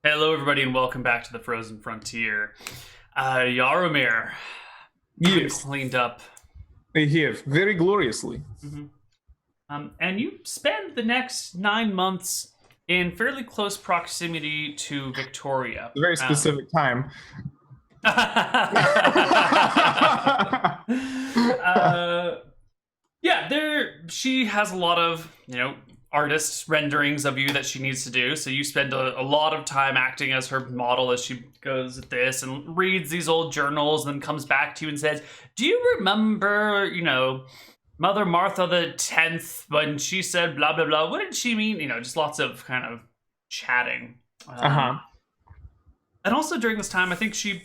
Hello, everybody, and welcome back to the Frozen Frontier. Yaromir, you've been Yes, cleaned up. I have very gloriously. hmm and you spend the next 9 months in fairly close proximity to Victoria. A very specific time. Yeah, she has a lot of, artist renderings of you that she needs to do. So you spend a lot of time acting as her model as she goes at this and reads these old journals and then comes back to you and says, "Do you remember, Mother Martha the 10th when she said blah blah blah? What did she mean?" Just lots of kind of chatting. Uh-huh. And also during this time, I think she,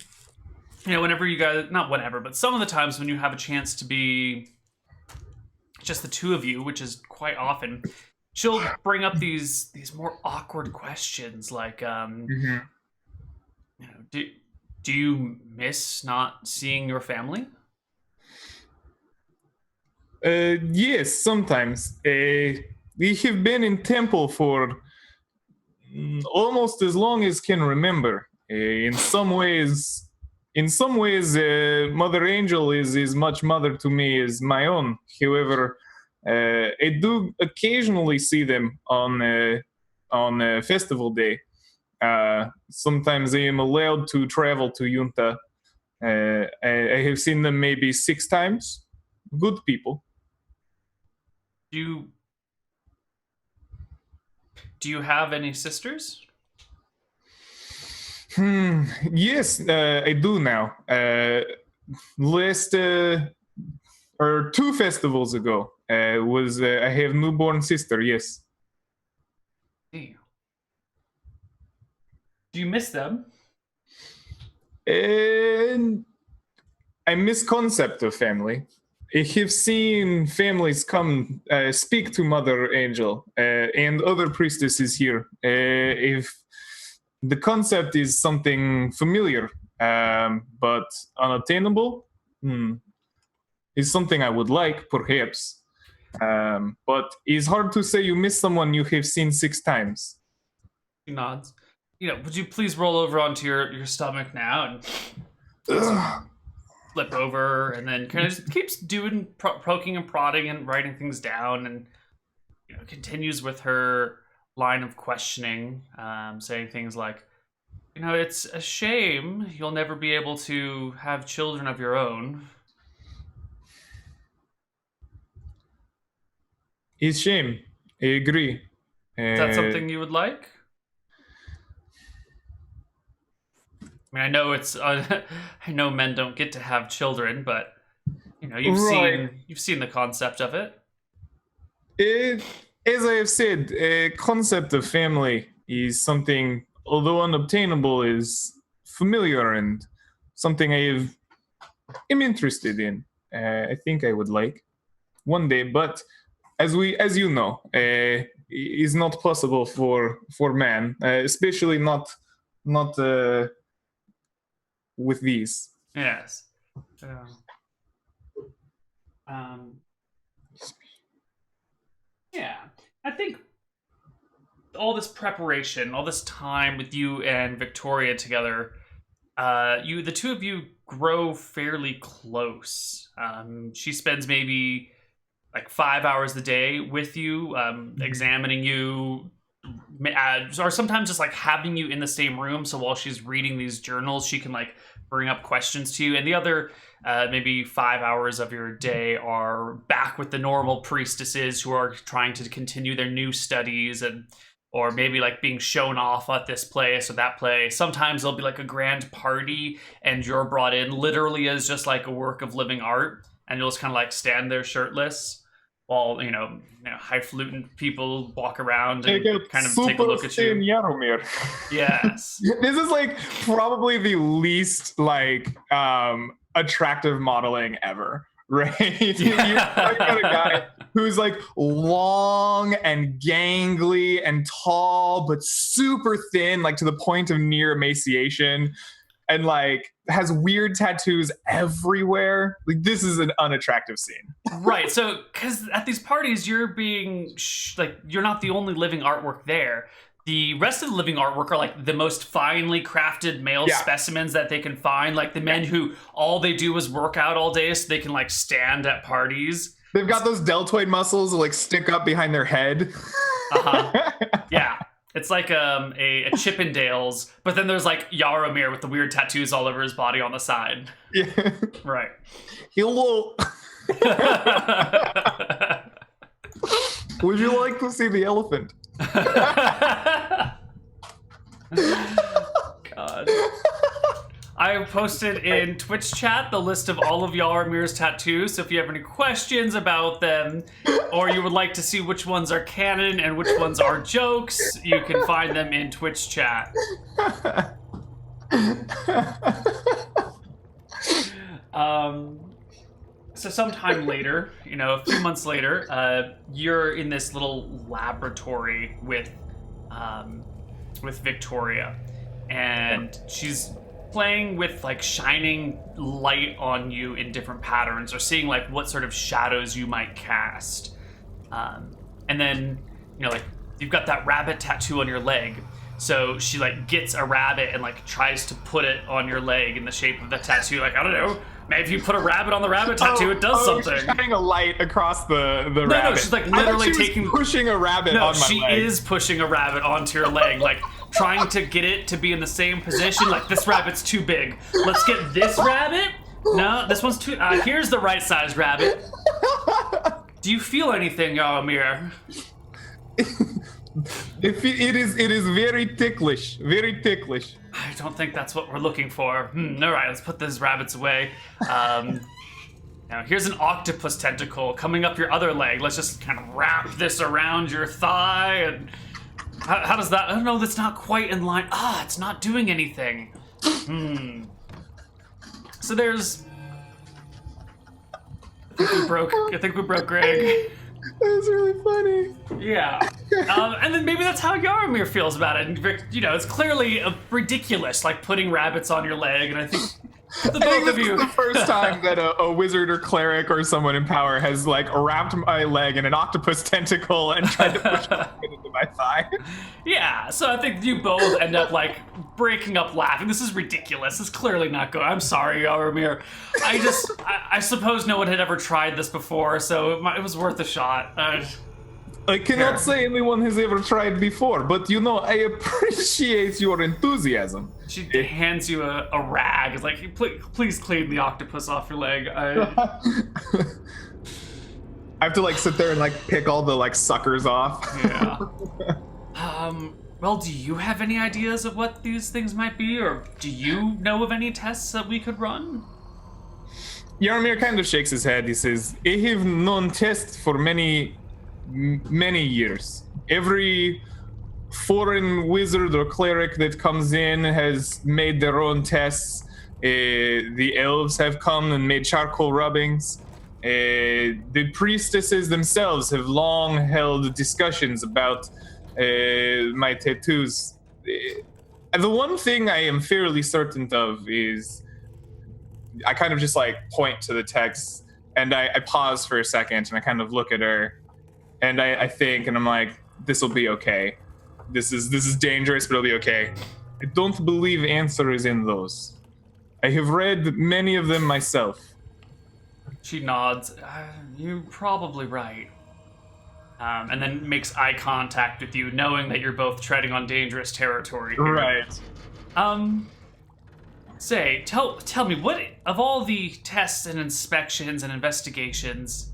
whenever you guys, not whenever, but some of the times when you have a chance to be just the two of you, which is quite often, she'll bring up these more awkward questions like, Mhm. do you miss not seeing your family? Yes, sometimes. We have been in temple for almost as long as can remember. In some ways, Mother Angel is as much mother to me as my own. However, I do occasionally see them on festival day. Sometimes I am allowed to travel to Junta. I have seen them maybe 6 times. Good people. Do you do you have any sisters? Yes, I do now. Last or 2 festivals ago was I have newborn sister. Yes. Do you miss them? And I miss concept of family. I have seen families come speak to Mother Angel and other priestesses here. If the concept is something familiar but unattainable, is something I would like, perhaps. But it's hard to say you miss someone you have seen 6 times. She nods. Would you please roll over onto your stomach now and Ugh. flip over, and then kind of just keeps doing poking and prodding and writing things down, and continues with her line of questioning, saying things like, it's a shame you'll never be able to have children of your own. It's shame. I agree. Is that Uh, something you would like? I mean, I know I know men don't get to have children, but you've right. seen the concept of it. It, as I have said, a concept of family is something, although unobtainable, is familiar and something am interested in. I think I would like one day, but as you know, is not possible for man, especially not with these. Yes. Yeah. Um, yeah. I think all this preparation, all this time with you and Victoria together, the two of you grow fairly close. She spends maybe like 5 hours a day with you, examining you, or sometimes just like having you in the same room. So while she's reading these journals, she can like bring up questions to you. And the other maybe 5 hours of your day are back with the normal priestesses who are trying to continue their new studies, and or maybe like being shown off at this place or that place. Sometimes there'll be like a grand party and you're brought in literally as just like a work of living art, and you'll just kind of like stand there shirtless while highfalutin people walk around Check and out kind of take a Super look at you. Saiyan Yaromir. Yes. This is like probably the least like attractive modeling ever, right? You're talking about a guy who's like long and gangly and tall, but super thin, like to the point of near emaciation, and like has weird tattoos everywhere. Like this is an unattractive scene. Right. So, because at these parties, you're being like, you're not the only living artwork there. the rest of the living artwork are like the most finely crafted male specimens that they can find. Like the men who all they do is work out all day so they can like stand at parties. They've got those deltoid muscles that like stick up behind their head. Yeah. It's like a Chippendales, but then there's like Yaromir with the weird tattoos all over his body on the side. Yeah. Right. Hello. Would you like to see the elephant? God. I have posted in Twitch chat the list of all of Yaramir's tattoos, so if you have any questions about them, or you would like to see which ones are canon and which ones are jokes, you can find them in Twitch chat. So sometime later, a few months later, you're in this little laboratory with Victoria, and she's playing with like shining light on you in different patterns, or seeing like what sort of shadows you might cast. And then, like you've got that rabbit tattoo on your leg. So she like gets a rabbit and like tries to put it on your leg in the shape of the tattoo. Like, I don't know, maybe if you put a rabbit on the rabbit tattoo, it does something. She's shining a light across the rabbit. No, she's like literally pushing a rabbit on my leg. No, she is pushing a rabbit onto your leg, like trying to get it to be in the same position. Like, this rabbit's too big. Let's get this rabbit. No, this one's too. Here's the right sized rabbit. Do you feel anything, Yaromir? It is very ticklish. Very ticklish. I don't think that's what we're looking for. All right, let's put those rabbits away. Now, here's an octopus tentacle coming up your other leg. Let's just kind of wrap this around your thigh. And how does that? Oh, no, that's not quite in line. It's not doing anything. So there's... I think we broke Greg. That's really funny. Yeah. And then maybe that's how Yaromir feels about it. And, it's clearly ridiculous, like putting rabbits on your leg. And I think the both of you... This is the first time that a wizard or cleric or someone in power has like wrapped my leg in an octopus tentacle and tried to push it into my thigh. Yeah, so I think you both end up like breaking up laughing. This is ridiculous. It's clearly not good. I'm sorry, Yaromir. I suppose no one had ever tried this before, so it was worth a shot. I cannot say anyone has ever tried before, but I appreciate your enthusiasm. She hands you a rag. It's like, please clean the octopus off your leg. I have to like sit there and like pick all the like suckers off. Yeah. Well, do you have any ideas of what these things might be, or do you know of any tests that we could run? Yaromir kind of shakes his head. He says, I have known tests for many years. Every foreign wizard or cleric that comes in has made their own tests. The elves have come and made charcoal rubbings. The priestesses themselves have long held discussions about my tattoos. The one thing I am fairly certain of is I kind of just like point to the text, and I pause for a second and I kind of look at her, and I think, and I'm like, this will be okay. This is dangerous, but it'll be okay. I don't believe answer is in those. I have read many of them myself. She nods. You're probably right. And then makes eye contact with you, knowing that you're both treading on dangerous territory here. Right. Say, tell me, what of all the tests and inspections and investigations,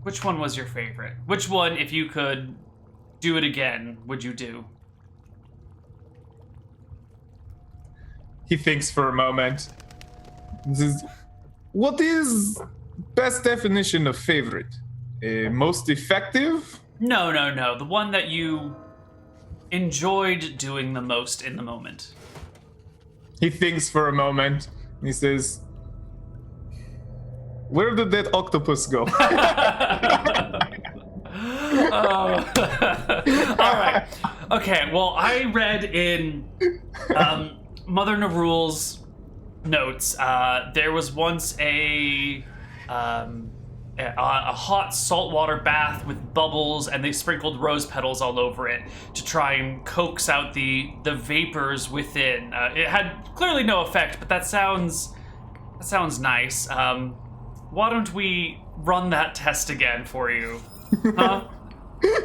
which one was your favorite? Which one, if you could do it again, would you do? He thinks for a moment. He says, what is best definition of favorite? Most effective? No. The one that you enjoyed doing the most in the moment. He thinks for a moment. He says, where did that octopus go? All right. Okay, well, I read in Mother Narul's notes, there was once a a hot saltwater bath with bubbles, and they sprinkled rose petals all over it to try and coax out the vapors within. It had clearly no effect, but that sounds nice. Why don't we run that test again for you? Huh?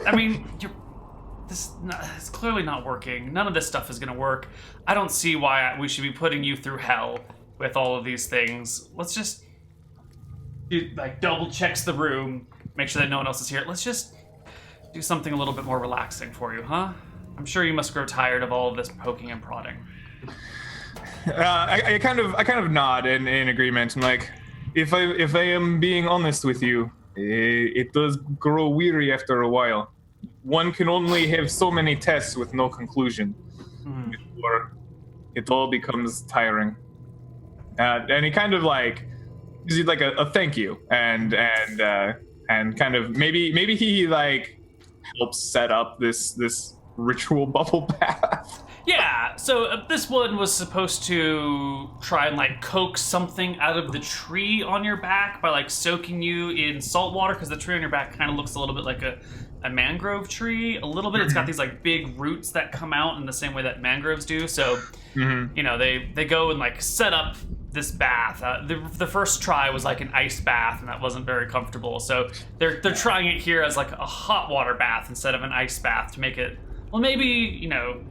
I mean, it's clearly not working. None of this stuff is gonna work. I don't see why we should be putting you through hell with all of these things. Let's just double checks the room, make sure that no one else is here. Let's just do something a little bit more relaxing for you, huh? I'm sure you must grow tired of all of this poking and prodding. I kind of nod in agreement. I'm like, if I am being honest with you, it does grow weary after a while. One can only have so many tests with no conclusion before it all becomes tiring. And he kind of like gives you like a thank you and kind of maybe he like helps set up this ritual bubble bath. Yeah, so this one was supposed to try and like coax something out of the tree on your back by like soaking you in salt water, because the tree on your back kind of looks a little bit like a mangrove tree. A little bit. It's got these like big roots that come out in the same way that mangroves do. So, you know, they go and like set up this bath. The first try was like an ice bath, and that wasn't very comfortable. So they're trying it here as like a hot water bath instead of an ice bath to make it, well, maybe, you know,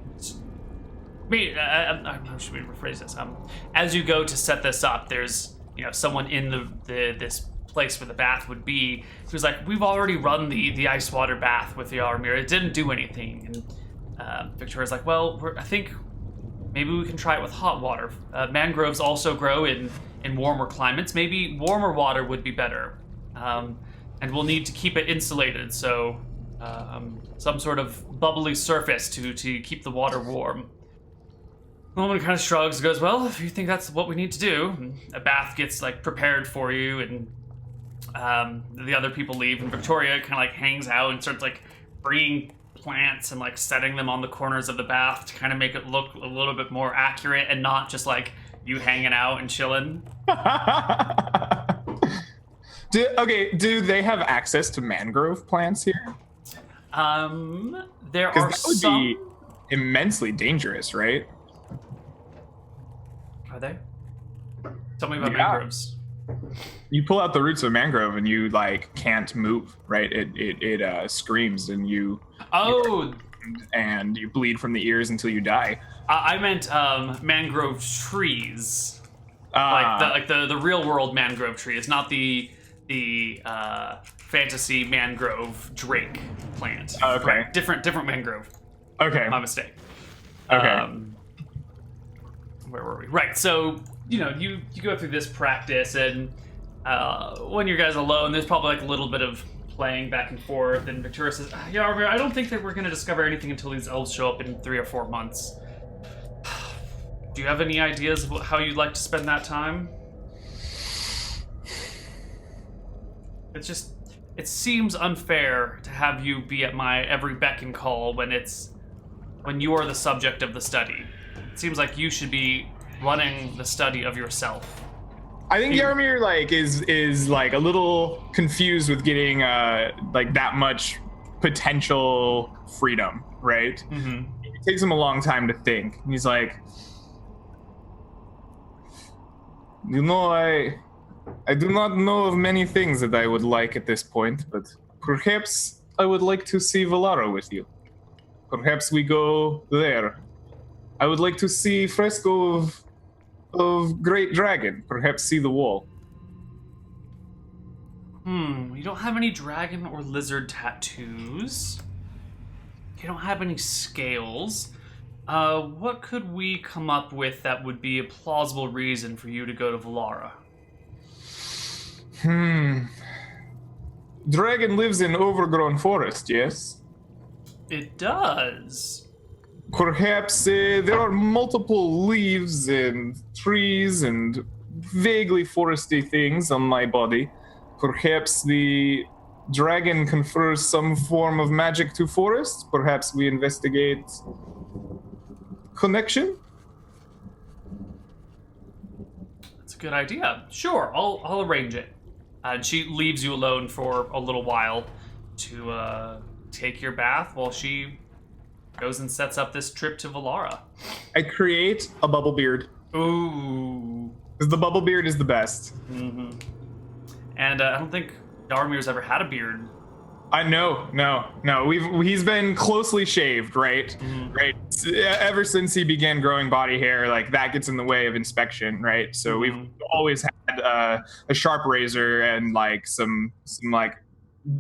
how should we rephrase this? As you go to set this up, there's, you know, someone in this place where the bath would be who's like, we've already run the ice water bath with the Yarmir. It didn't do anything. And Victoria's like, well, I think maybe we can try it with hot water. Mangroves also grow in warmer climates. Maybe warmer water would be better. And we'll need to keep it insulated, so some sort of bubbly surface to keep the water warm. The woman kind of shrugs and goes, well, if you think that's what we need to do. And a bath gets like prepared for you, and the other people leave, and Victoria kind of like hangs out and starts like bringing plants and like setting them on the corners of the bath to kind of make it look a little bit more accurate and not just like you hanging out and chilling. Do they have access to mangrove plants here? There are that would some... be immensely dangerous, right? Are they? Tell me about Yeah. mangroves. You pull out the roots of mangrove and you like can't move, right? It screams and you and you bleed from the ears until you die. I meant mangrove trees, like the real world mangrove tree. It's not the fantasy mangrove drake plant. Oh, okay. Right. Different mangrove. Okay. My mistake. Okay. Where were we? Right. So, you know, you go through this practice, and when you guys are alone, there's probably like a little bit of playing back and forth. And Victoria says, "Yeah, I don't think that we're going to discover anything until these elves show up in 3 or 4 months. Do you have any ideas of how you'd like to spend that time?" It seems unfair to have you be at my every beck and call when you are the subject of the study. It seems like you should be running the study of yourself. I think Yarmir like is like a little confused with getting like that much potential freedom, right? Mm-hmm. It takes him a long time to think. He's like, you know, I do not know of many things that I would like at this point, but perhaps I would like to see Valara with you. Perhaps we go there. I would like to see fresco of Great Dragon. Perhaps see the wall. You don't have any dragon or lizard tattoos. You don't have any scales. What could we come up with that would be a plausible reason for you to go to Valara? Dragon lives in overgrown forest, yes? It does. Perhaps there are multiple leaves and trees and vaguely foresty things on my body. Perhaps the dragon confers some form of magic to forests. Perhaps we investigate connection? That's a good idea. Sure, I'll arrange it. And she leaves you alone for a little while to take your bath while she goes and sets up this trip to Valara. I create a bubble beard. Ooh. Because the bubble beard is the best. Mm-hmm. And I don't think Yaramir's ever had a beard. No. He's been closely shaved, right? Mm-hmm. Right. Ever since he began growing body hair, like that gets in the way of inspection, right? So we've always had a sharp razor and like some like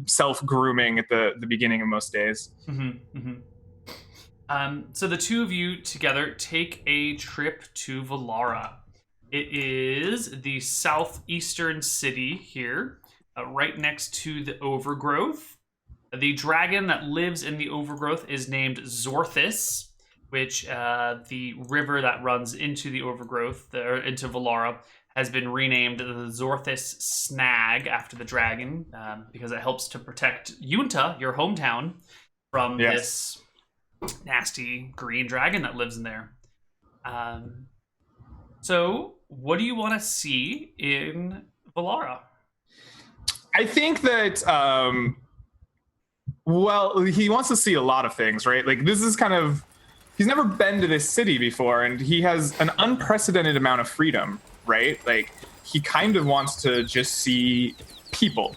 self grooming at the beginning of most days. Mm-hmm. Mm-hmm. So the two of you together take a trip to Valara. It is the southeastern city here, right next to the Overgrowth. The dragon that lives in the Overgrowth is named Zorthis, which the river that runs into the Overgrowth, into Valara, has been renamed the Zorthis Snag after the dragon, because it helps to protect Yunta, your hometown, from this nasty green dragon that lives in there. So, what do you want to see in Valara? I think that, well, he wants to see a lot of things, right? Like, this is kind of, he's never been to this city before, and he has an unprecedented amount of freedom, right? Like, he kind of wants to just see people.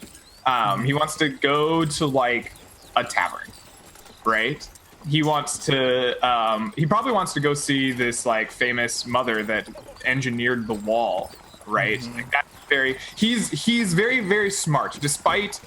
He wants to go to, like, a tavern, right? He wants to, he probably wants to go see this, like, famous mother that engineered the wall, right? Mm-hmm. Like, that's he's very, very smart. Despite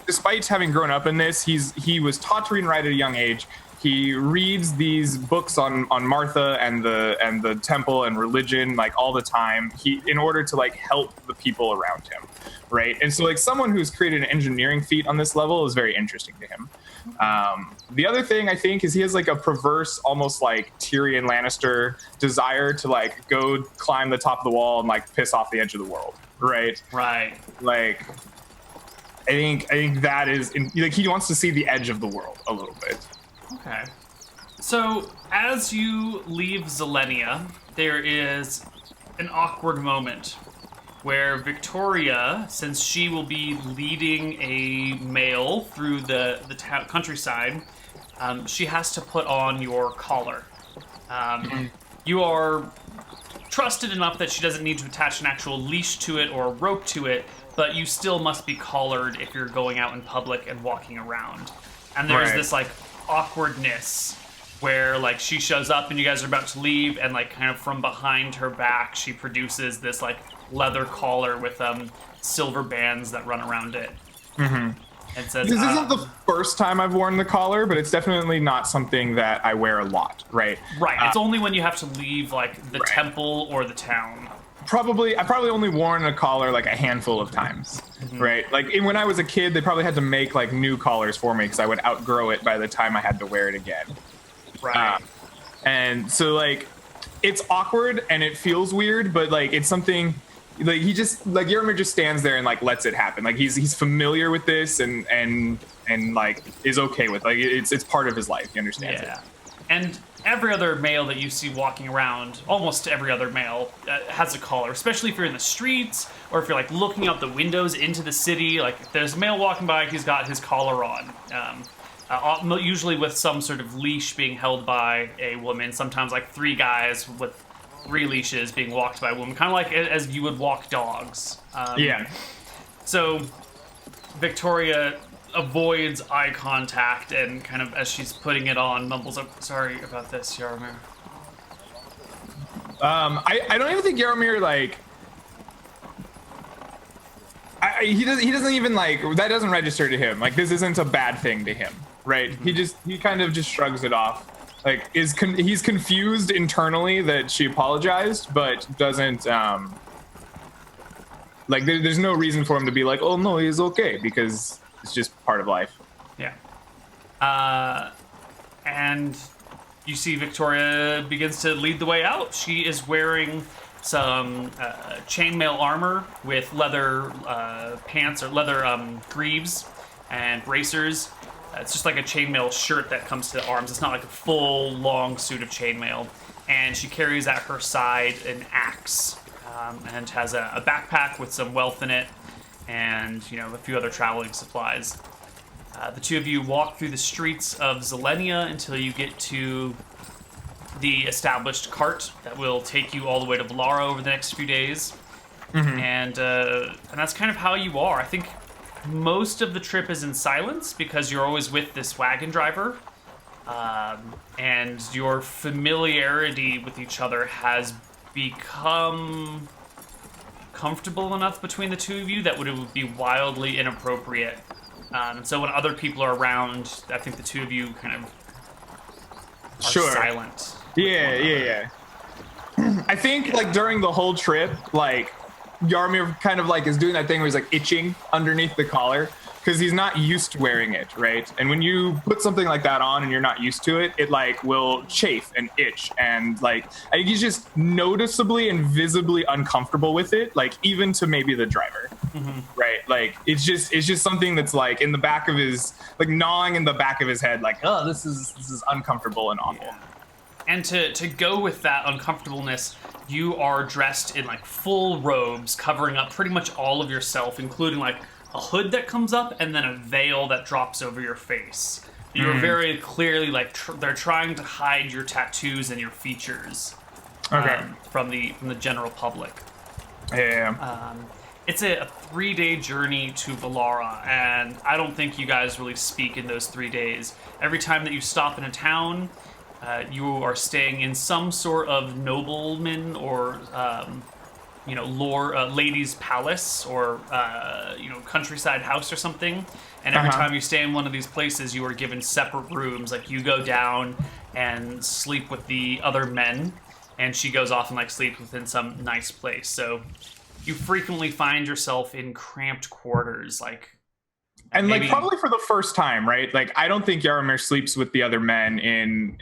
having grown up in this, he was taught to read and write at a young age. He reads these books on Martha and the temple and religion like all the time. In order to like help the people around him, right? And so like someone who's created an engineering feat on this level is very interesting to him. The other thing I think is he has like a perverse, almost like Tyrion Lannister desire to like go climb the top of the wall and like piss off the edge of the world, right? Right. Like, I think that is like he wants to see the edge of the world a little bit. Okay. So as you leave Zilenia, there is an awkward moment where Victoria, since she will be leading a male through the countryside, she has to put on your collar. You are trusted enough that she doesn't need to attach an actual leash to it or a rope to it, but you still must be collared if you're going out in public and walking around. And there's this like awkwardness where like she shows up and you guys are about to leave, and like kind of from behind her back she produces this like leather collar with silver bands that run around it. Mm-hmm. And says, this isn't the first time I've worn the collar, but it's definitely not something that I wear a lot, right? Right. It's only when you have to leave like the temple or the town. I've probably only worn a collar like a handful of times, right? Like when I was a kid, they probably had to make like new collars for me because I would outgrow it by the time I had to wear it again. Right. And so like it's awkward and it feels weird, but like it's something like he just like Yaramir just stands there and like lets it happen. Like he's familiar with this and like is okay with like it's part of his life. He understands it. And every other male that you see walking around, almost every other male, has a collar, especially if you're in the streets or if you're like looking out the windows into the city. Like if there's a male walking by, he's got his collar on. Usually with some sort of leash being held by a woman, sometimes like three guys with 3 leashes being walked by a woman, kind of like as you would walk dogs. So Victoria avoids eye contact and kind of as she's putting it on mumbles up, "Sorry about this, Yaramir." I don't even think Yaramir like he doesn't even like that doesn't register to him. Like this isn't a bad thing to him, right? Mm-hmm. He kind of just shrugs it off. Like he's confused internally that she apologized, but doesn't like there's no reason for him to be like, "Oh no, he's okay," because it's just part of life. Yeah. And you see Victoria begins to lead the way out. She is wearing some chainmail armor with leather pants or leather greaves and bracers. It's just like a chainmail shirt that comes to the arms. It's not like a full, long suit of chainmail. And she carries at her side an axe and has a backpack with some wealth in it. and a few other traveling supplies. The two of you walk through the streets of Zilenia until you get to the established cart that will take you all the way to Valara over the next few days. And that's kind of how you are. I think most of the trip is in silence because you're always with this wagon driver. And your familiarity with each other has become comfortable enough between the two of you that would be wildly inappropriate. And so when other people are around, I think the two of you kind of are silent. Yeah. I think like during the whole trip, like Yarmir kind of like is doing that thing where he's like itching underneath the collar because he's not used to wearing it, right? And when you put something like that on and you're not used to it, it like will chafe and itch, and like I think he's just noticeably and visibly uncomfortable with it, like even to maybe the driver, right? Like it's just something that's like in the back of his, like gnawing in the back of his head, like, oh, this is uncomfortable and awful. Yeah. And to go with that uncomfortableness, you are dressed in like full robes, covering up pretty much all of yourself, including like a hood that comes up and then a veil that drops over your face. You're very clearly like they're trying to hide your tattoos and your features from the general public. Yeah. It's a 3-day journey to Valara, and I don't think you guys really speak in those 3 days. Every time that you stop in a town, you are staying in some sort of nobleman or lady's palace or countryside house or something. And every time you stay in one of these places, you are given separate rooms. Like you go down and sleep with the other men, and she goes off and like sleeps within some nice place. So you frequently find yourself in cramped quarters, and maybe, like probably for the first time, right? Like I don't think Yaramir sleeps with the other men in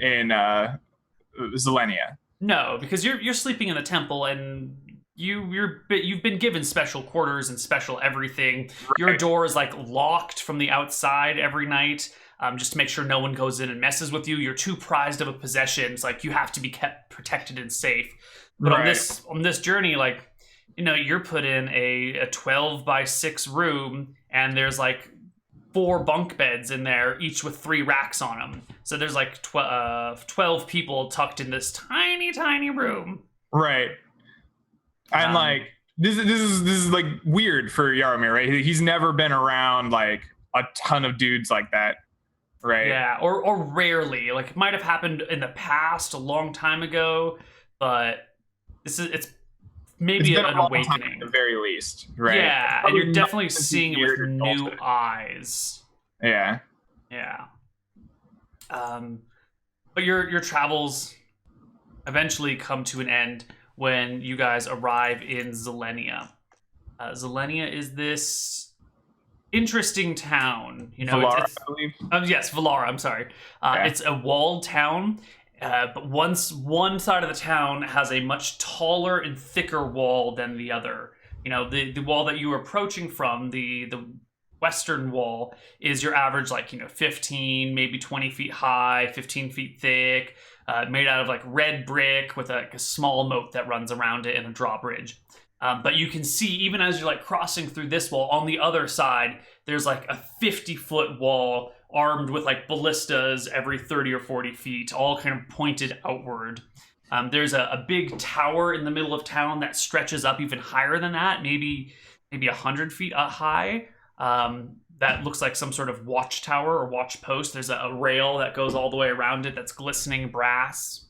Zilenia. No, because you're sleeping in the temple, and you've been given special quarters and special everything. Right. Your door is like locked from the outside every night, just to make sure no one goes in and messes with you. You're too prized of a possession. It's like you have to be kept protected and safe. But on this journey, like you're put in a 12x6 room, and there's like 4 bunk beds in there, each with 3 racks on them. So there's like 12 people tucked in this tiny room. Right. And like this is like weird for Yaramir, right? He's never been around like a ton of dudes like that, right? Yeah, or rarely. Like it might have happened in the past a long time ago, but it's maybe an awakening at the very least, right? Yeah, and you're definitely seeing it with new eyes. Yeah. But your travels eventually come to an end when you guys arrive in Zilenia. Zilenia is this interesting town. Valara, I believe. Yes, Valara. I'm sorry. It's a walled town. But one side of the town has a much taller and thicker wall than the other. The wall that you are approaching from, the western wall, is your average 15, maybe 20 feet high, 15 feet thick, made out of like red brick with a small moat that runs around it and a drawbridge. But you can see, even as you're like crossing through this wall, on the other side, there's like a 50-foot wall armed with like ballistas every 30 or 40 feet, all kind of pointed outward. There's a big tower in the middle of town that stretches up even higher than that, maybe 100 feet high. That looks like some sort of watchtower or watch post. There's a rail that goes all the way around it that's glistening brass.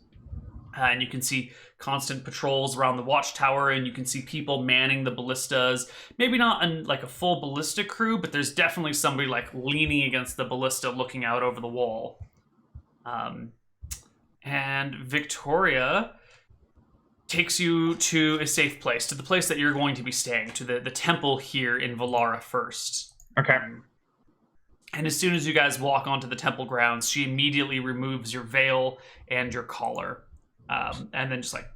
And you can see constant patrols around the watchtower, and you can see people manning the ballistas. Maybe not like a full ballista crew, but there's definitely somebody like leaning against the ballista looking out over the wall. And Victoria takes you to a safe place, to the place that you're going to be staying, to the temple here in Valara first. Okay. And as soon as you guys walk onto the temple grounds, she immediately removes your veil and your collar. And then just like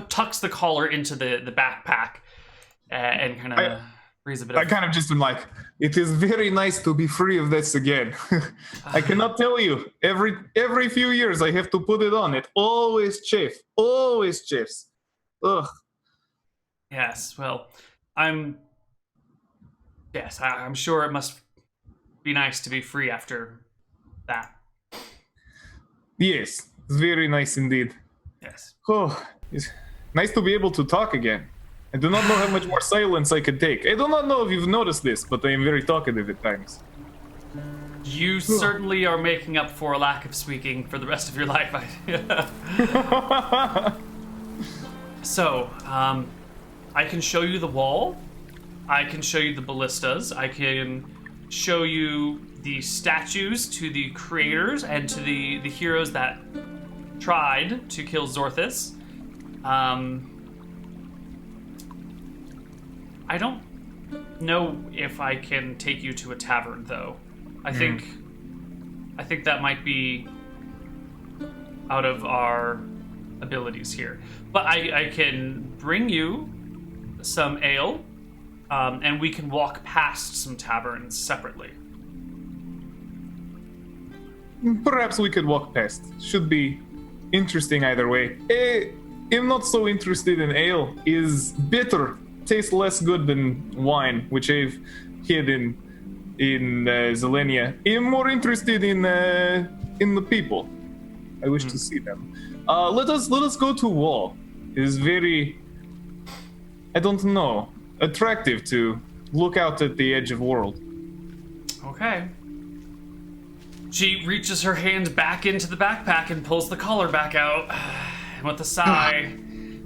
tucks the collar into the backpack and kind of breathes a bit. I kind of just am like, it is very nice to be free of this again. I cannot tell you. Every few years I have to put it on. It always chafes. Always chafes. Ugh. Yes. Well, I'm Yes, I'm sure it must be nice to be free after that. Yes, it's very nice indeed. Yes. Oh, it's nice to be able to talk again. I do not know how much more silence I could take. I do not know if you've noticed this, but I am very talkative at times. You certainly are making up for a lack of speaking for the rest of your life. So, I can show you the wall. I can show you the ballistas. I can show you the statues to the creators and to the heroes that tried to kill Zorthus. I don't know if I can take you to a tavern, though. I think that might be out of our abilities here. But I can bring you some ale, and we can walk past some taverns separately. Perhaps we could walk past. Should be interesting either way. I'm not so interested in ale. Is bitter. Tastes less good than wine, which I've had in Zelenia. I'm more interested in the people. I wish to see them. Let us go to wall. It is very, I don't know, attractive to look out at the edge of world. Okay. She reaches her hand back into the backpack and pulls the collar back out. And with a sigh,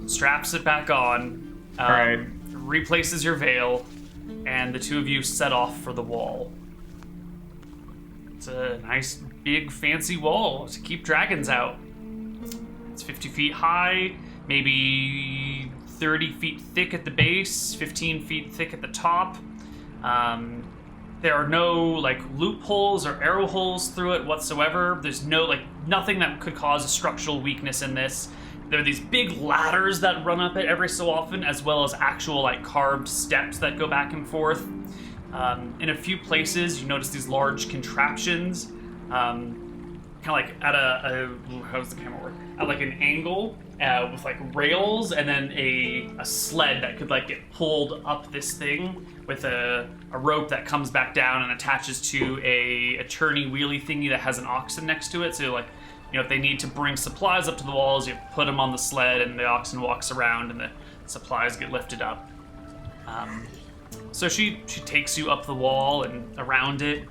straps it back on. All right. Replaces your veil, and the two of you set off for the wall. It's a nice, big, fancy wall to keep dragons out. It's 50 feet high, maybe 30 feet thick at the base, 15 feet thick at the top. There are no loopholes or arrow holes through it whatsoever. There's no nothing that could cause a structural weakness in this. There are these big ladders that run up it every so often, as well as actual carved steps that go back and forth. In a few places, you notice these large contraptions, kind of at how does the camera work? At an angle with rails, and then a sled that could get pulled up this thing with a rope that comes back down and attaches to a churny wheelie thingy that has an oxen next to it. So if they need to bring supplies up to the walls, you put them on the sled, and the oxen walks around, and the supplies get lifted up. So she takes you up the wall and around it.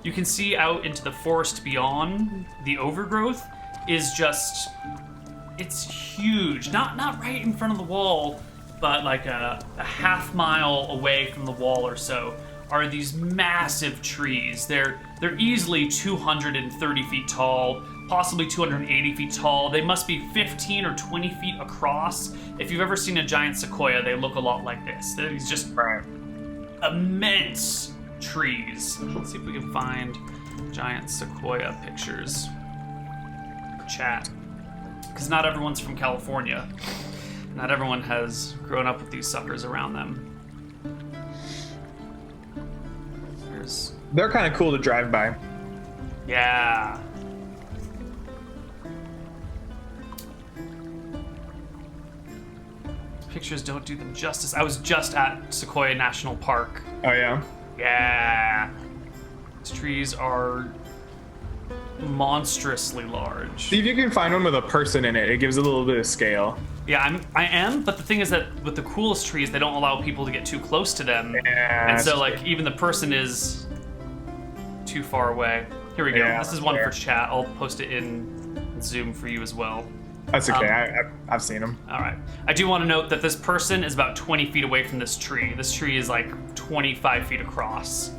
You can see out into the forest beyond. The overgrowth is just, it's huge. Not right in front of the wall, but a half mile away from the wall or so are these massive trees. They're easily 230 feet tall, possibly 280 feet tall. They must be 15 or 20 feet across. If you've ever seen a giant sequoia, they look a lot like this. They're these just immense trees. Let's see if we can find giant sequoia pictures. Chat. Because not everyone's from California. Not everyone has grown up with these suckers around them. They're kind of cool to drive by. Yeah. Pictures don't do them justice. I was just at Sequoia National Park. Oh, yeah? Yeah. These trees are monstrously large. See if you can find one with a person in it. It gives a little bit of scale. Yeah, I am, but the thing is that with the coolest trees, they don't allow people to get too close to them. Yeah, and so, even the person is too far away. Here we go. Yeah, this is one for chat. I'll post it in Zoom for you as well. That's okay. I've seen them. All right. I do want to note that this person is about 20 feet away from this tree. This tree is 25 feet across.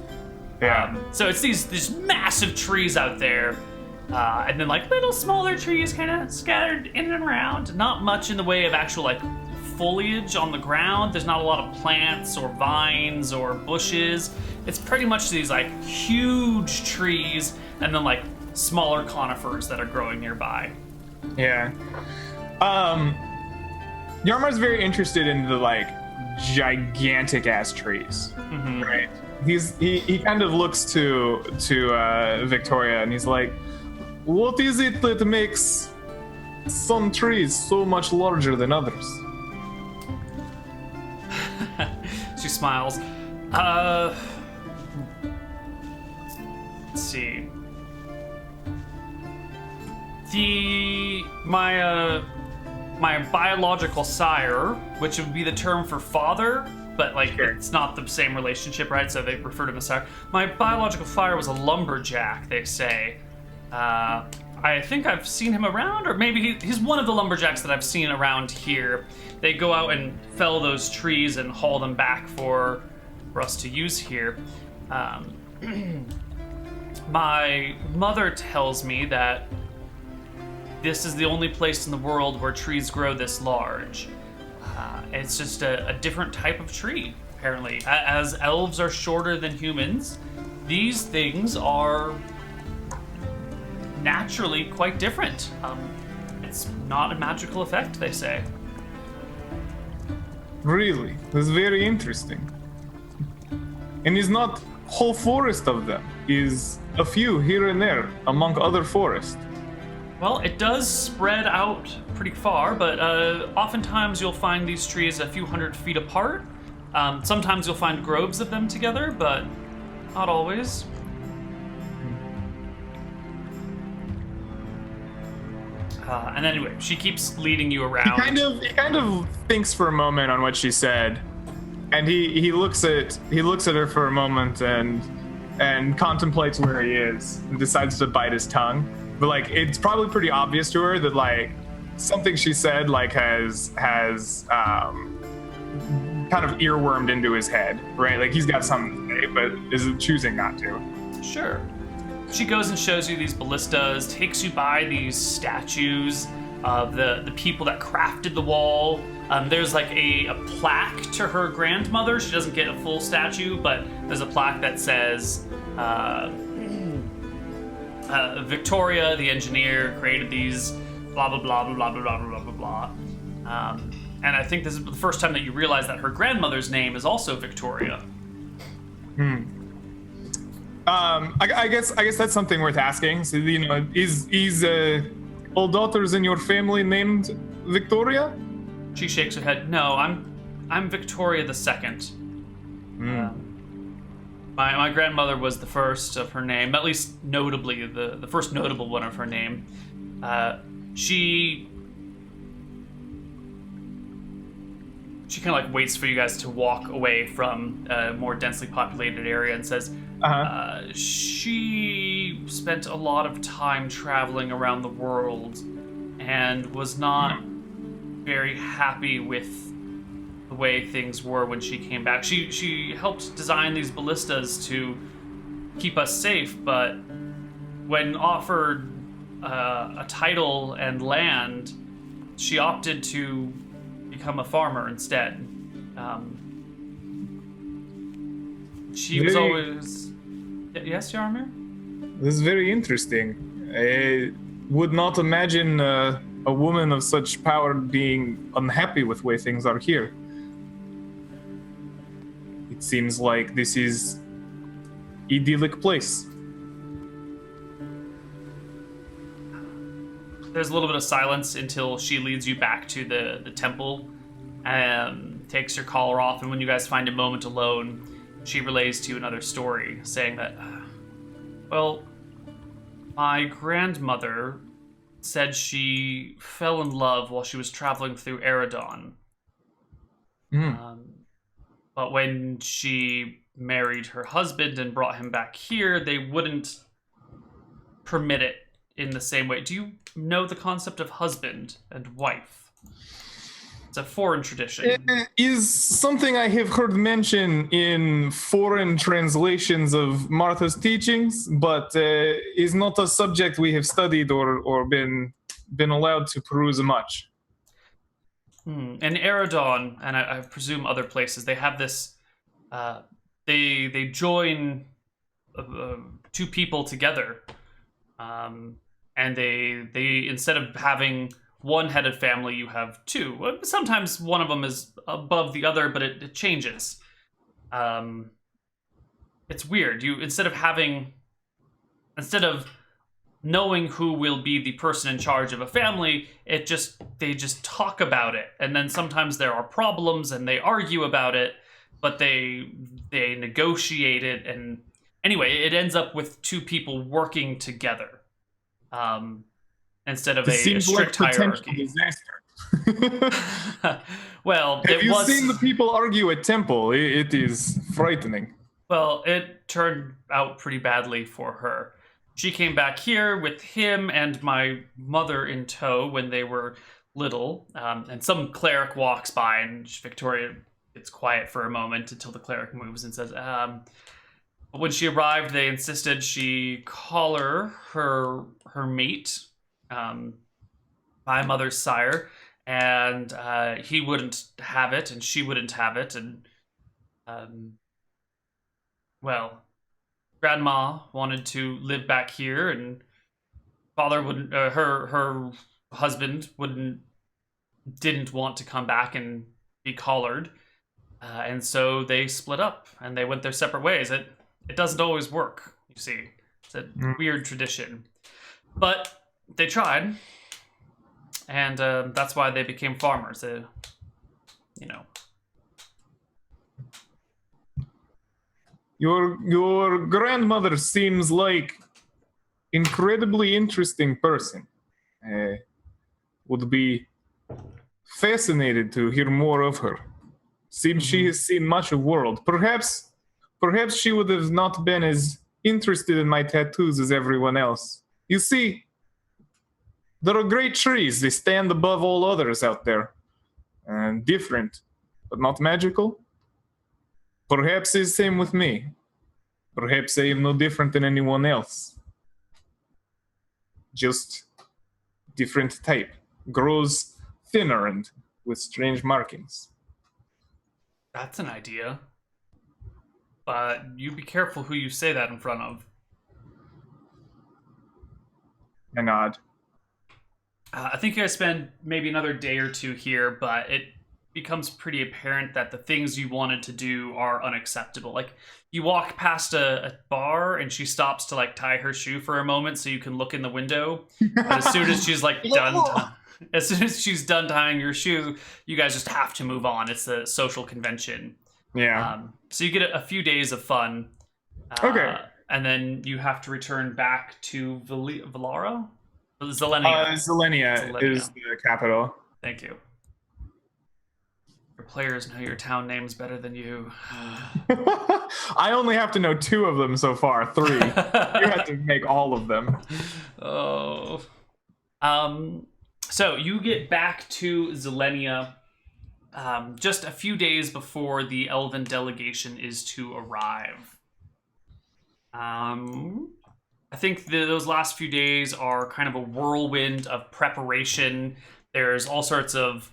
Yeah. So it's these massive trees out there. And then little smaller trees kind of scattered in and around. Not much in the way of actual foliage on the ground. There's not a lot of plants or vines or bushes. It's pretty much these huge trees and then smaller conifers that are growing nearby. Yeah. Yarmar's very interested in the gigantic ass trees. Mm-hmm. Right. He kind of looks to Victoria and he's like, what is it that makes some trees so much larger than others? She smiles. Let's see. My biological sire, which would be the term for father, but like Sure. it's not the same relationship, right? So they refer to him as sire. My biological father was a lumberjack, they say. I think I've seen him around, or maybe he's one of the lumberjacks that I've seen around here. They go out and fell those trees and haul them back for us to use here. My mother tells me that this is the only place in the world where trees grow this large. It's just a different type of tree, apparently. As elves are shorter than humans, these things are naturally quite different. It's not a magical effect, they say. Really? That's very interesting. And is not whole forest of them. Is a few here and there among other forests. Well, it does spread out pretty far, but oftentimes you'll find these trees a few hundred feet apart. Sometimes you'll find groves of them together, but not always. And anyway, she keeps leading you around. He kind of thinks for a moment on what she said, and he looks at her for a moment and contemplates where he is and decides to bite his tongue. But like it's probably pretty obvious to her that like something she said like has kind of earwormed into his head, right? Like he's got something to say, but is choosing not to. Sure. She goes and shows you these ballistas, takes you by these statues of the people that crafted the wall. There's like a plaque to her grandmother. She doesn't get a full statue, but there's a plaque that says Victoria, the engineer, created these blah blah blah blah blah blah blah blah blah blah. And I think this is the first time that you realize that her grandmother's name is also Victoria. I guess that's something worth asking. So you know, is all daughters in your family named Victoria? She shakes her head. No, I'm Victoria the Second. My grandmother was the first of her name, at least notably the first notable one of her name. She kind of like waits for you guys to walk away from a more densely populated area and says, she spent a lot of time traveling around the world and was not very happy with the way things were when she came back. She helped design these ballistas to keep us safe, but when offered a title and land, she opted to become a farmer instead. She was always... Yes, Yarmir? This is very interesting. I would not imagine a woman of such power being unhappy with the way things are here. It seems like this is idyllic place. There's a little bit of silence until she leads you back to the temple and takes your collar off, and when you guys find a moment alone, she relays to you another story, saying that, well, my grandmother said she fell in love while she was traveling through Eridon. But when she married her husband and brought him back here, they wouldn't permit it in the same way. Do you know the concept of husband and wife? It's a foreign tradition. It is something I have heard mentioned in foreign translations of Martha's teachings, but is not a subject we have studied or been allowed to peruse much. In Eridon, and I presume other places, they have this. They join two people together, and they instead of having one-headed family, you have two. Sometimes one of them is above the other, but it changes. It's weird. Instead of knowing who will be the person in charge of a family, they just talk about it, and then sometimes there are problems and they argue about it, but they negotiate it, and Anyway, it ends up with two people working together um, instead of This a seems like strict potential hierarchy. disaster. Well, Have it you was. seen the people argue at temple? It is frightening. Well, it turned out pretty badly for her. She came back here with him and my mother in tow when they were little, and some cleric walks by, and Victoria gets quiet for a moment until the cleric moves and says, but when she arrived, they insisted she call her mate, um, my mother's sire, and he wouldn't have it, and she wouldn't have it, and um, well, grandma wanted to live back here, and father wouldn't. Her husband wouldn't didn't want to come back and be collared, and so they split up and they went their separate ways. It doesn't always work, you see. It's a Mm. weird tradition, but they tried, and that's why they became farmers. You know. Your grandmother seems like incredibly interesting person. Would be fascinated to hear more of her. Seems she has seen much of world. Perhaps she would have not been as interested in my tattoos as everyone else. You see, there are great trees. They stand above all others out there. And different, but not magical. Perhaps it's the same with me. Perhaps I am no different than anyone else. Just different type. Grows thinner and with strange markings. That's an idea. But you be careful who you say that in front of. I nod. I think you guys spend maybe another day or two here, but it becomes pretty apparent that the things you wanted to do are unacceptable. Like, you walk past a bar and she stops to like tie her shoe for a moment so you can look in the window. But as soon as she's like done, as soon as she's done tying your shoe, you guys just have to move on. It's a social convention. Yeah. So you get a few days of fun. Okay. And then you have to return back to Valara? Zelenia. Zelenia is the capital. Thank you. Your players know your town names better than you. I only have to know 2 of them so far. 3. You have to make all of them. Oh. So you get back to Zelenia just a few days before the Elven delegation is to arrive. I think those last few days are kind of a whirlwind of preparation. There's all sorts of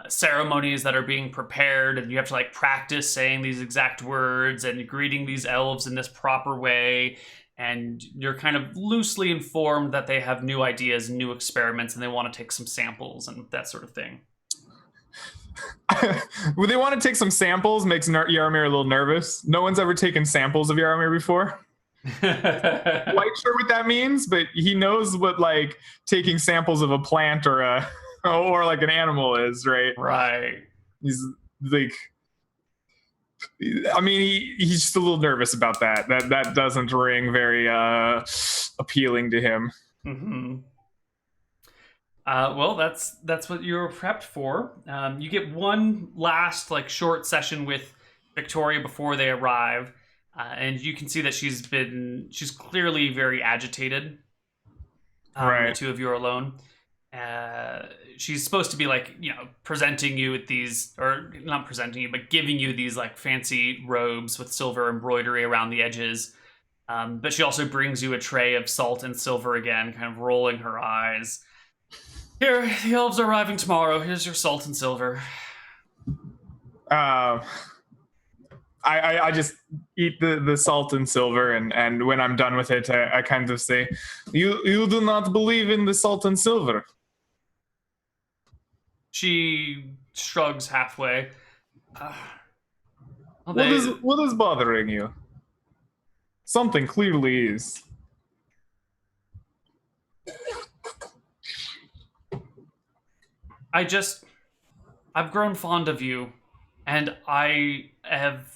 ceremonies that are being prepared, and you have to like practice saying these exact words and greeting these elves in this proper way. And you're kind of loosely informed that they have new ideas and new experiments, and they want to take some samples and that sort of thing. Would they want to take some samples? Makes Yaramir a little nervous. No one's ever taken samples of Yaramir before. Quite sure what that means, but he knows what like taking samples of a plant or like an animal is, right? Right. He's like, I mean, he's just a little nervous about that. That doesn't ring very appealing to him. Mm-hmm. Well, that's what you're prepped for. You get one last like short session with Victoria before they arrive, and you can see that she's clearly very agitated. Right. The two of you are alone. She's supposed to be like, presenting you with these, or not presenting you, but giving you these like fancy robes with silver embroidery around the edges. But she also brings you a tray of salt and silver again, kind of rolling her eyes. Here, the elves are arriving tomorrow. Here's your salt and silver. I just eat the salt and silver, and when I'm done with it, I kind of say, you do not believe in the salt and silver. She shrugs halfway. What is bothering you? Something clearly is. I've grown fond of you, and I have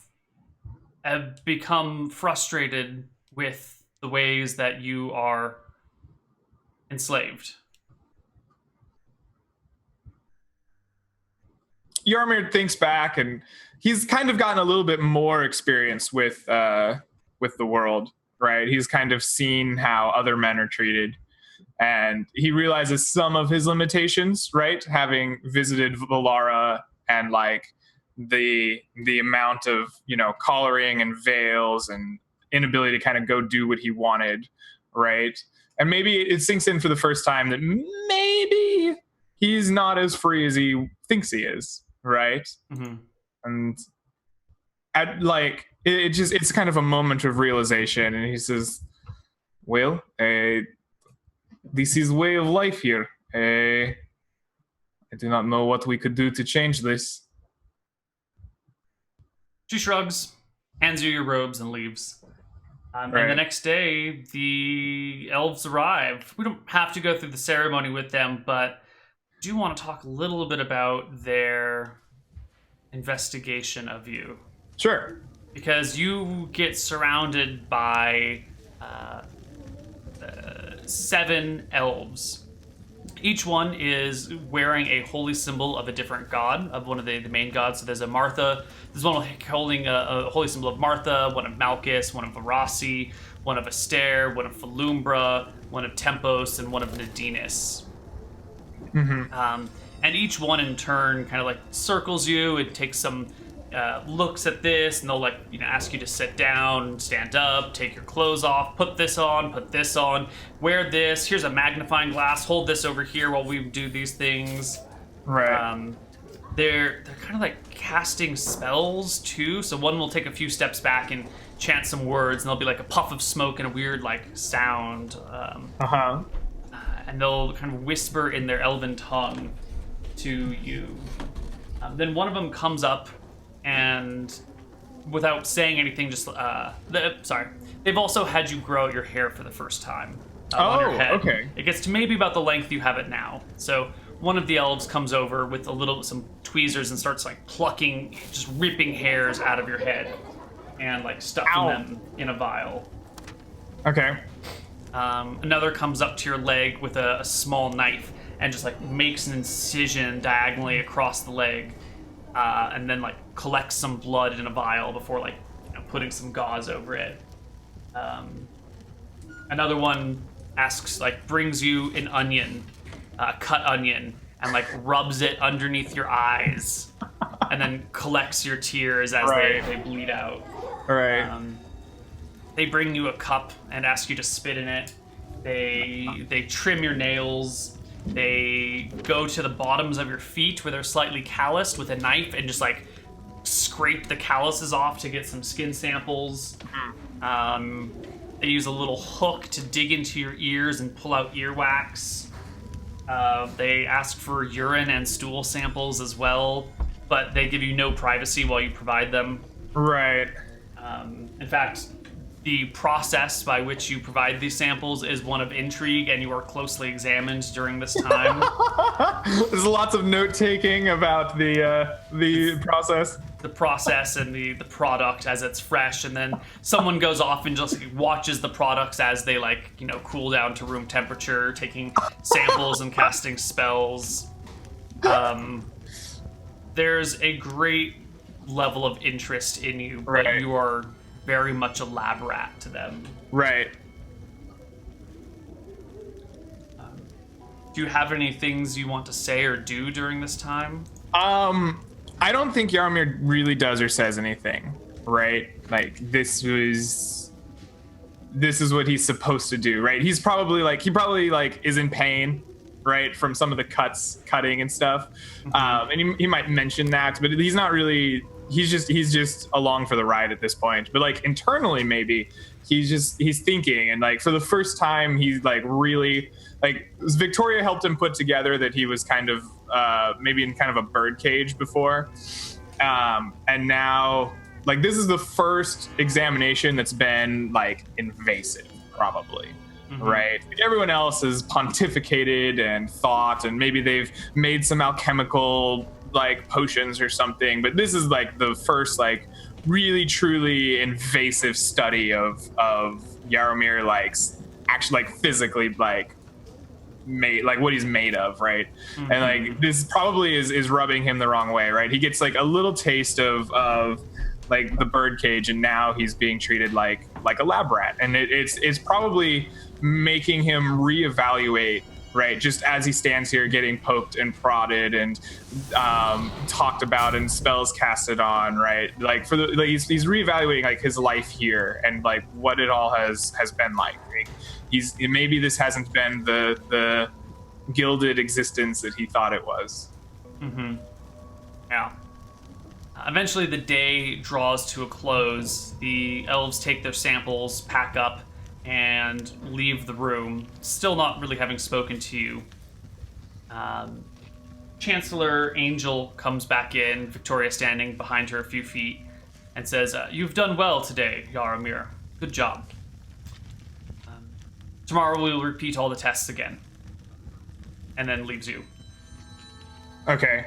have become frustrated with the ways that you are enslaved. Yarmir thinks back, and he's kind of gotten a little bit more experience with the world, right? He's kind of seen how other men are treated, and he realizes some of his limitations, right? Having visited Valara and like the amount of collaring and veils and inability to kind of go do what he wanted, right? And maybe it sinks in for the first time that maybe he's not as free as he thinks he is, right? Mm-hmm. And it's kind of a moment of realization, and he says, well, this is way of life here. I do not know what we could do to change this. She shrugs, hands you your robes, and leaves. Right. And the next day, the elves arrive. We don't have to go through the ceremony with them, but do want to talk a little bit about their investigation of you. Sure. Because you get surrounded by 7 elves. Each one is wearing a holy symbol of a different god, of one of the main gods. So there's a Martha. There's one holding a holy symbol of Martha, one of Malchus, one of Varasi, one of Aster, one of Falumbra, one of Tempos, and one of Nadinus. Mm-hmm. And each one in turn kind of like circles you and takes some looks at this, and they'll like ask you to sit down, stand up, take your clothes off, put this on, wear this. Here's a magnifying glass. Hold this over here while we do these things. Right. They're kind of like casting spells too. So one will take a few steps back and chant some words, and there'll be like a puff of smoke and a weird like sound. And they'll kind of whisper in their elven tongue to you. Then one of them comes up, and without saying anything, just they've also had you grow your hair for the first time on your head. Okay. It gets to maybe about the length you have it now. So one of the elves comes over with some tweezers and starts like plucking, just ripping hairs out of your head and like stuffing them in a vial. Okay. Another comes up to your leg with a small knife and just like makes an incision diagonally across the leg, and then like collects some blood in a vial before like putting some gauze over it. Another one brings you an onion, cut onion, and like rubs it underneath your eyes, and then collects your tears as they bleed out. Right. They bring you a cup and ask you to spit in it. They trim your nails. They go to the bottoms of your feet where they're slightly calloused with a knife and just like scrape the calluses off to get some skin samples. They use a little hook to dig into your ears and pull out earwax. They ask for urine and stool samples as well, but they give you no privacy while you provide them. Right. In fact, the process by which you provide these samples is one of intrigue, and you are closely examined during this time. There's lots of note-taking about the process. The process and the product as it's fresh, and then someone goes off and just watches the products as they cool down to room temperature, taking samples and casting spells. There's a great level of interest in you, but you are very much a lab rat to them. Right. Do you have any things you want to say or do during this time? I don't think Yarmir really does or says anything, right? Like, this is what he's supposed to do, right? He probably is in pain, right, from some of the cutting and stuff. Mm-hmm. And he might mention that, but he's not really. He's just along for the ride at this point. But internally, maybe he's thinking, and for the first time, he's really Victoria helped him put together that he was kind of maybe in kind of a bird cage before, and now this is the first examination that's been invasive, probably. Mm-hmm. Right? Everyone else has pontificated and thought, and maybe they've made some alchemical like potions or something, but this is like the first like really truly invasive study of Yaromir, like actually like physically like made, like what he's made of, right? And like this probably is rubbing him the wrong way, right? He gets like a little taste of like the bird cage, and now he's being treated like a lab rat, and it's probably making him reevaluate, right? Just as he stands here getting poked and prodded and talked about and spells casted on, right? Like for the like he's reevaluating like his life here and like what it all has been like. He's maybe this hasn't been the gilded existence that he thought it was. Yeah. Eventually, the day draws to a close. The elves take their samples, pack up, and leave the room, still not really having spoken to you. Chancellor Angel comes back in, Victoria standing behind her a few feet, and says, "You've done well today, Yaromir. Good job. Tomorrow we will repeat all the tests again." And then leaves you. Okay.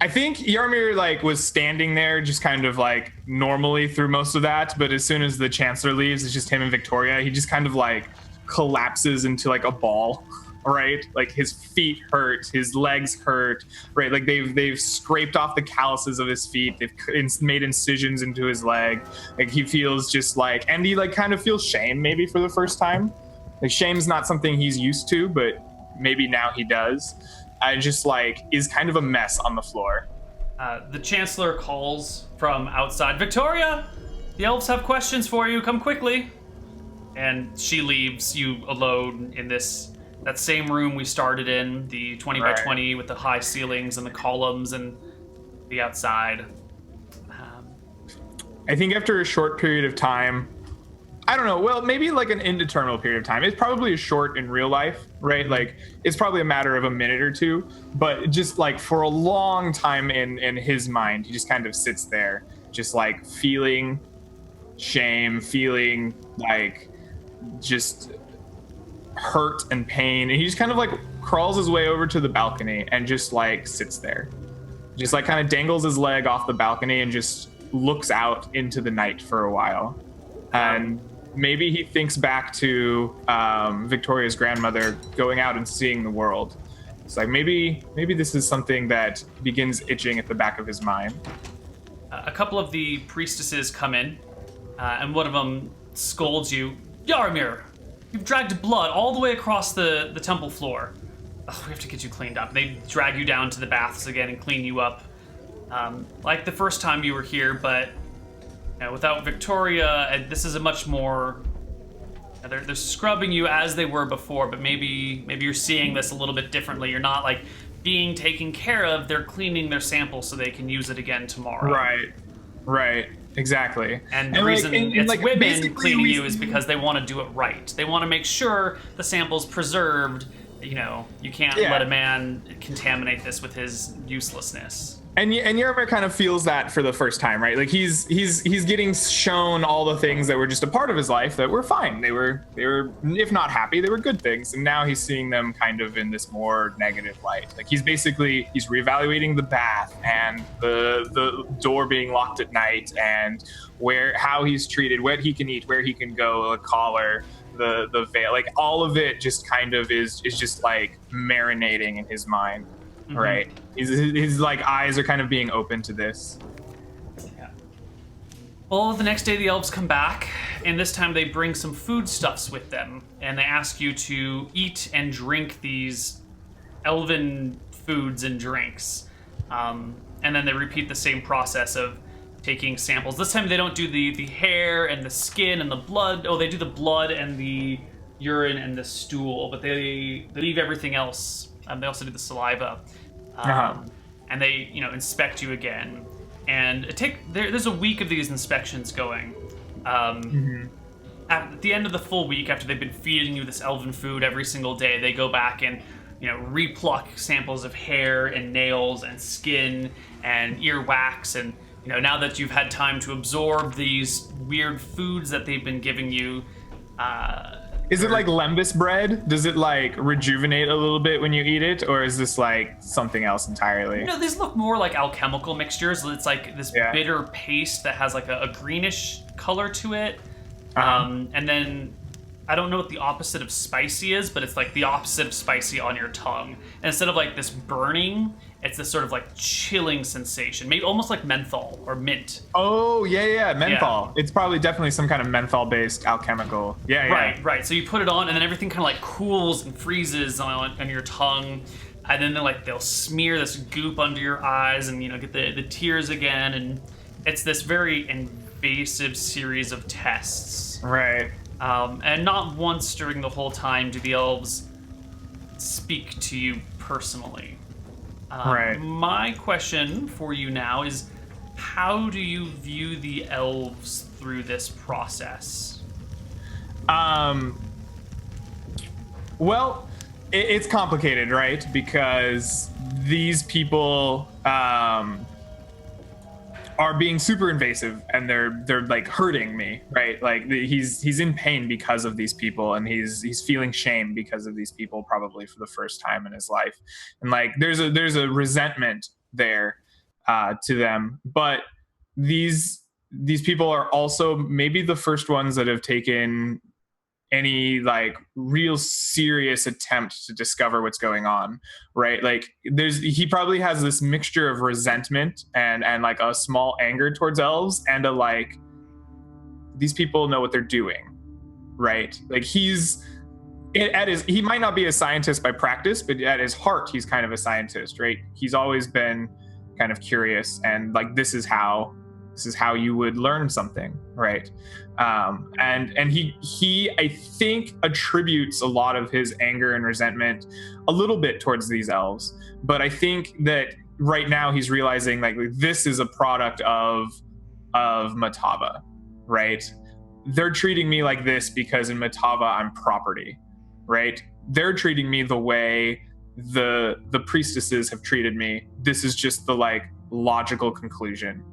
I think Yaromir like was standing there just kind of like normally through most of that, but as soon as the Chancellor leaves, it's just him and Victoria. He just kind of like collapses into like a ball, right? Like his feet hurt, his legs hurt, right? Like they've scraped off the calluses of his feet. They've made incisions into his leg. Like he feels just like, and he like kind of feels shame maybe for the first time. Like shame's not something he's used to, but maybe now he does. Just like is kind of a mess on the floor. The Chancellor calls from outside, "Victoria, the elves have questions for you. Come quickly." And she leaves you alone in that same room we started in, the 20 by 20 with the high ceilings and the columns and the outside. I think after a short period of time, I don't know, well, maybe like an indeterminate period of time. It's probably short in real life, right? Like it's probably a matter of a minute or two, but just like for a long time in his mind, he just kind of sits there, just like feeling shame, feeling like just hurt and pain. And he just kind of like crawls his way over to the balcony and just like sits there, just like kind of dangles his leg off the balcony and just looks out into the night for a while. And maybe he thinks back to Victoria's grandmother going out and seeing the world. It's like maybe this is something that begins itching at the back of his mind. A couple of the priestesses come in, and one of them scolds you. "Yaromir, you've dragged blood all the way across the temple floor. Ugh, we have to get you cleaned up." They drag you down to the baths again and clean you up, like the first time you were here, but without Victoria, this is a much more... They're scrubbing you as they were before, but maybe you're seeing this a little bit differently. You're not like being taken care of. They're cleaning their sample so they can use it again tomorrow. Right. Exactly. And the reason it's women cleaning you is because they want to do it right. They want to make sure the sample's preserved. You can't let a man contaminate this with his uselessness. And Yaromir kind of feels that for the first time, right? Like he's getting shown all the things that were just a part of his life that were fine. They were if not happy, they were good things. And now he's seeing them kind of in this more negative light. Like he's reevaluating the bath and the door being locked at night and how he's treated, what he can eat, where he can go, the collar, the veil, like all of it just kind of is just like marinating in his mind. Right. His like eyes are kind of being open to this. Yeah. Well, the next day the elves come back, and this time they bring some foodstuffs with them, and they ask you to eat and drink these elven foods and drinks. And then they repeat the same process of taking samples. This time they don't do the hair and the skin and the blood. Oh, they do the blood and the urine and the stool, but they leave everything else. They also do the saliva. And they, inspect you again. And there's a week of these inspections going. At the end of the full week, after they've been feeding you this elven food every single day, they go back and, repluck samples of hair and nails and skin and earwax. And, now that you've had time to absorb these weird foods that they've been giving you, Is it like lembas bread? Does it like rejuvenate a little bit when you eat it, or is this like something else entirely? No, these look more like alchemical mixtures. It's like this bitter paste that has like a greenish color to it. And then I don't know what the opposite of spicy is, but it's like the opposite of spicy on your tongue. And instead of like this burning, it's this sort of like chilling sensation, maybe almost like menthol or mint. Oh, yeah, menthol. Yeah. It's probably definitely some kind of menthol-based alchemical. Yeah. Right. So you put it on, and then everything kind of like cools and freezes on your tongue. And then they'll smear this goop under your eyes and, get the tears again. And it's this very invasive series of tests. Right. And not once during the whole time do the elves speak to you personally. Right. My question for you now is, how do you view the elves through this process? Well, it's complicated, right? Because these people are being super invasive, and they're like hurting me, right? Like he's in pain because of these people, and he's feeling shame because of these people, probably for the first time in his life. And like there's a resentment there to them, but these people are also maybe the first ones that have taken any like real serious attempt to discover what's going on, right? Like he probably has this mixture of resentment and like a small anger towards elves, and a like, these people know what they're doing, right? Like he might not be a scientist by practice, but at his heart he's kind of a scientist, right? He's always been kind of curious, and like this is how you would learn something, right? And he I think attributes a lot of his anger and resentment a little bit towards these elves, but I think that right now he's realizing like this is a product of Matava, right? They're treating me like this because in Matava I'm property, right? They're treating me the way the priestesses have treated me. This is just the like logical conclusion,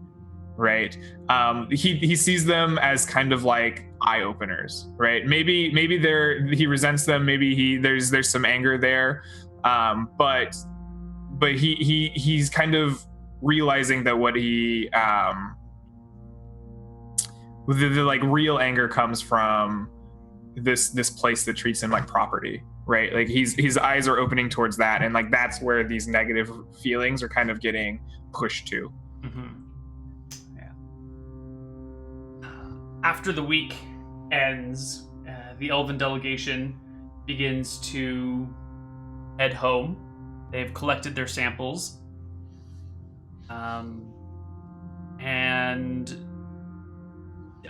right? He sees them as kind of like eye openers, right? Maybe he resents them. Maybe there's some anger there, but he's kind of realizing that what he the like real anger comes from this place that treats him like property, right? Like his eyes are opening towards that, and like that's where these negative feelings are kind of getting pushed to. Mm-hmm. After the week ends, the elven delegation begins to head home. They've collected their samples. And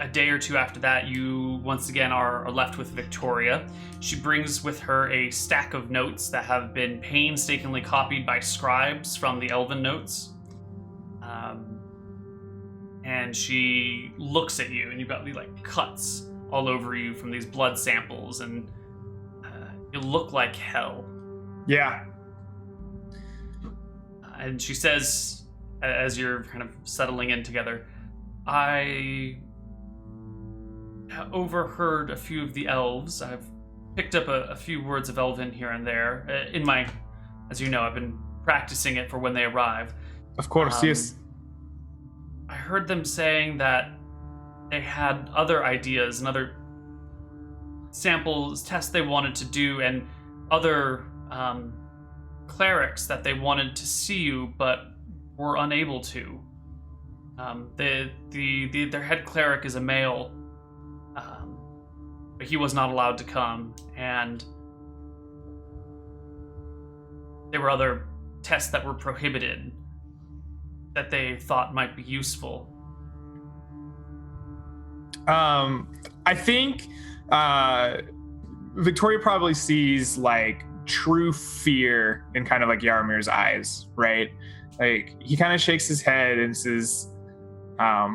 a day or two after that, you once again are left with Victoria. She brings with her a stack of notes that have been painstakingly copied by scribes from the elven notes. And she looks at you, and you've got these like cuts all over you from these blood samples, and you look like hell. Yeah. And she says, as you're kind of settling in together, I overheard a few of the elves. I've picked up a few words of Elven here and there. As you know, I've been practicing it for when they arrive. Of course, yes. I heard them saying that they had other ideas and other samples, tests they wanted to do, and other clerics that they wanted to see you, but were unable to. Their head cleric is a male, but he was not allowed to come, and there were other tests that were prohibited that they thought might be useful. I think Victoria probably sees like true fear in kind of like Yaramir's eyes, right? Like he kind of shakes his head and says, I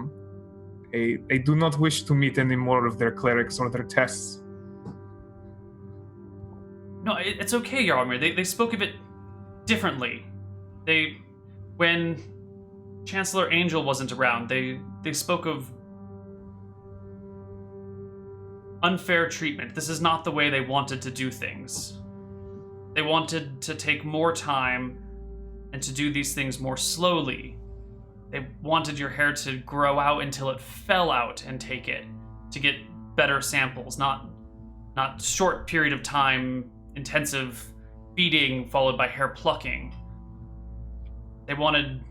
do not wish to meet any more of their clerics or their tests. No, it's okay, Yaramir. They spoke of it differently. When Chancellor Angel wasn't around, they spoke of unfair treatment. This is not the way they wanted to do things. They wanted to take more time and to do these things more slowly. They wanted your hair to grow out until it fell out and take it, to get better samples, not short period of time, intensive feeding followed by hair plucking. They wanted...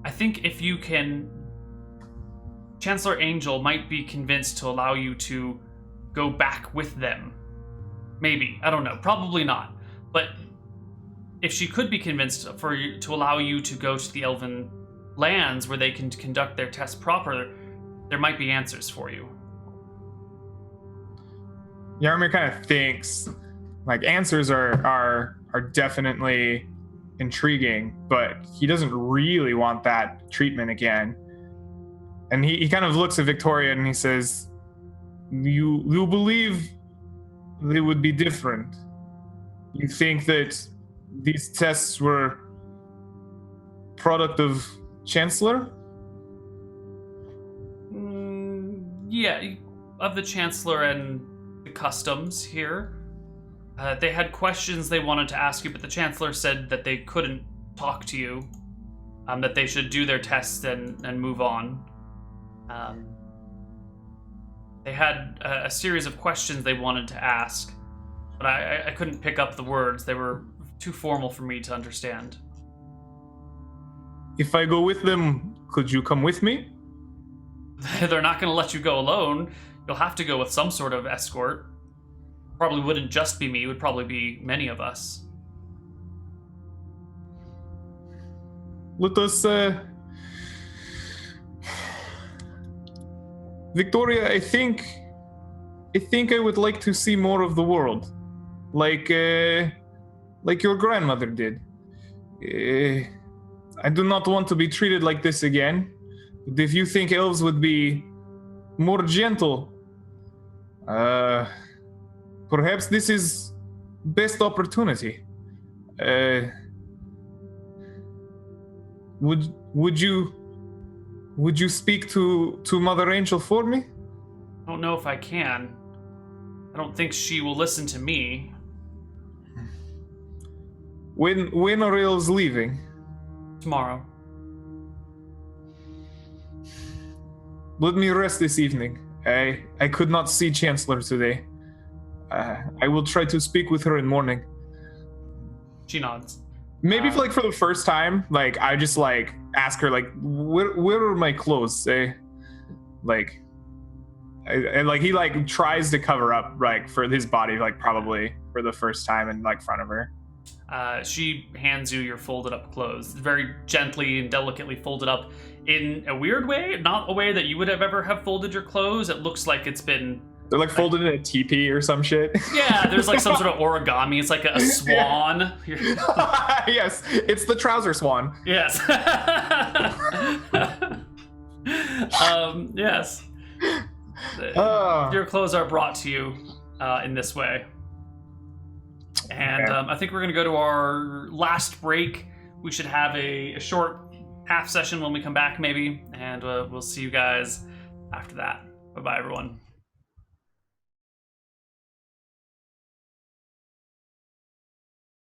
I think if you can... Chancellor Angel might be convinced to allow you to go back with them. Maybe. I don't know. Probably not. But if she could be convinced for you to allow you to go to the Elven lands where they can conduct their tests proper, there might be answers for you. Yarmir kind of thinks, like, answers are definitely intriguing, but he doesn't really want that treatment again. And he kind of looks at Victoria and he says, you believe they would be different? You think that these tests were product of Chancellor? Yeah, of the Chancellor and the customs here. They had questions they wanted to ask you, but the Chancellor said that they couldn't talk to you, that they should do their tests and move on. They had a series of questions they wanted to ask, but I couldn't pick up the words. They were too formal for me to understand. If I go with them, could you come with me? They're not going to let you go alone. You'll have to go with some sort of escort. Probably wouldn't just be me. It would probably be many of us. Let us... Victoria, I think I would like to see more of the world, like your grandmother did. I do not want to be treated like this again. But if you think elves would be more gentle, perhaps this is best opportunity. Would you speak to Mother Angel for me? I don't know if I can. I don't think she will listen to me. When are elves leaving? Tomorrow. Let me rest this evening. I could not see Chancellor today. I will try to speak with her in morning. She nods. Maybe for the first time, I just ask her where are my clothes? He tries to cover up for his body probably for the first time in front of her. She hands you your folded up clothes, very gently and delicately folded up in a weird way, not a way that you would have ever have folded your clothes. It looks like it's been... They're folded in a teepee or some shit. Yeah, there's some sort of origami. It's like a swan. Yes, it's the trouser swan. Yes. Yes. Your clothes are brought to you in this way. And I think we're going to go to our last break. We should have a short half session when we come back, maybe. And we'll see you guys after that. Bye-bye, everyone.